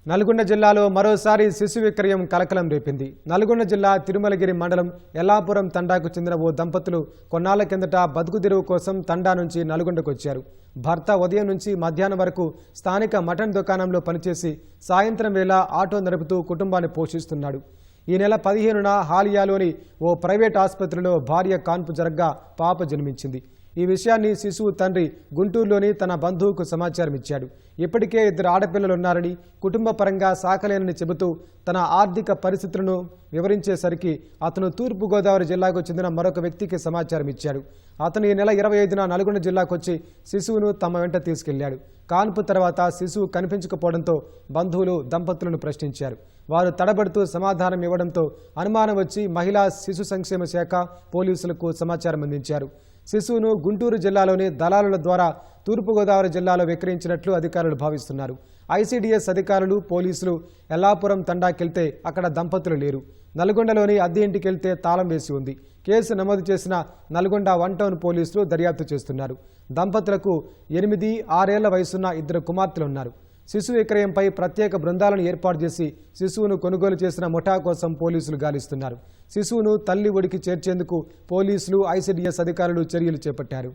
నల్గొండ జిల్లాలో మరోసారి శిశు విక్రయం కలకలం రేపింది. నల్గొండ జిల్లా తిరుమలగిరి మండలం ఎల్లాపురం తండాకు చెందిన ఓ దంపతులు కొన్నాళ్ల కిందట బతుకుదెరువు కోసం తండా నుంచి నల్గొండకు వచ్చారు. భర్త ఉదయం నుంచి మధ్యాహ్నం వరకు స్థానిక మటన్ దుకాణంలో పనిచేసి సాయంత్రం వేళ ఆటో నడుపుతూ కుటుంబాన్ని పోషిస్తున్నాడు. ఈ నెల 15న హాలియాలోని ఓ ప్రైవేట్ ఆసుపత్రిలో భార్య కాన్పు జరగ్గా పాప జన్మించింది. ఈ విషయాన్ని శిశువు తండ్రి గుంటూరులోని తన బంధువుకు సమాచారం ఇచ్చాడు. ఇప్పటికే 2 ఆడపిల్లలున్నారని, కుటుంబ పరంగా సాకలేనని చెబుతూ తన ఆర్థిక పరిస్థితులను వివరించేసరికి అతను తూర్పుగోదావరి జిల్లాకు చెందిన మరొక వ్యక్తికి సమాచారం ఇచ్చాడు. అతను ఈ నెల 25న నల్గొండ జిల్లాకొచ్చి శిశువును తమ వెంట తీసుకెళ్లాడు. కాన్పు తర్వాత శిశువు కనిపించకపోవడంతో బంధువులు దంపతులను ప్రశ్నించారు. వారు తడబడుతూ సమాధానం ఇవ్వడంతో అనుమానం వచ్చి మహిళా శిశు సంక్షేమ శాఖ పోలీసులకు సమాచారం అందించారు. శిశువును గుంటూరు జిల్లాలోని దళారుల ద్వారా తూర్పుగోదావరి జిల్లాలో విక్రయించినట్లు అధికారులు భావిస్తున్నారు. ఐసీడీఎస్ అధికారులు, పోలీసులు ఎల్లాపురం తండాకెళ్తే అక్కడ దంపతులు లేరు. నల్గొండలోని అద్దె ఇంటికెళ్తే తాళం వేసి ఉంది. కేసు నమోదు చేసిన నల్గొండ 1 టౌన్ పోలీసులు దర్యాప్తు చేస్తున్నారు. దంపతులకు 8, 6 ఏళ్ల వయసున్న 2 కుమార్తెలున్నారు. శిశు విక్రయంపై ప్రత్యేక బృందాలను ఏర్పాటు చేసి శిశువును కొనుగోలు చేసిన ముఠా కోసం పోలీసులు గాలిస్తున్నారు. శిశువును తల్లి ఒడికి చేర్చేందుకు పోలీసులు, ఐసీడీఎస్ అధికారులు చర్యలు చేపట్టారు.